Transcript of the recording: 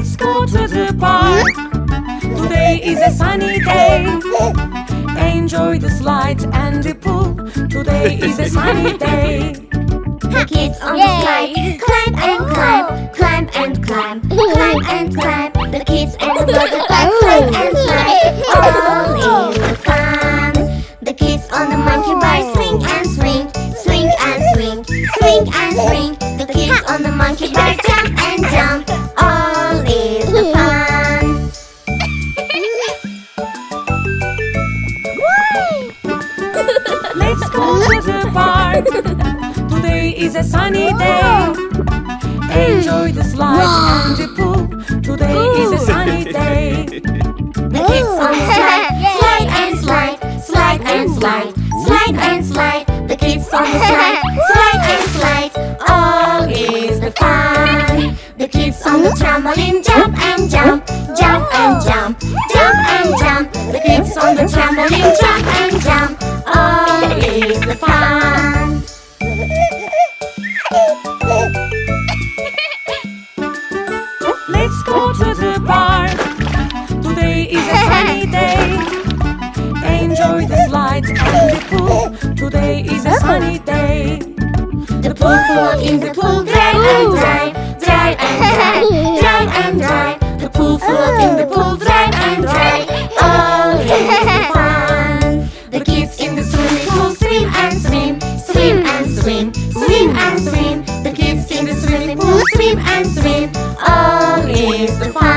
Let's go to the park. Today is a sunny day. Enjoy the slides and the pool. Today is a sunny day. The kids on the slide climb and climb, climb and climb, climb and climb. The kids and the butterfly slide and slide. All is the fun. The kids on the monkey bar swing and swing, swing and swing, swing and swing. The kids on the monkey bar jump and jump. All is the fun. Let's go to the park. Today is a sunny day. Enjoy the slides and the pool. Today is a sunny day. The kids on the slide, slide and slide, slide and slide, slide and slide. The kids on the slide, slide and slide. All is the fun. The kids on the trampoline jump and jump, jump and jump, jump and jump. The kids on the trampoline jump and jump. All is the fun. Let's go to the park. Today is a sunny day. Enjoy the slides and the pool. Today is a sunny day. The pool float in the pool dry and dry, dry and dry, dry and dry. The pool float in the pool dry and dry. All is the fun. The kids in the swimming pool swim and swim, swim and swim, swim and swim. The kids in the swimming pool swim and swim. All is the fun.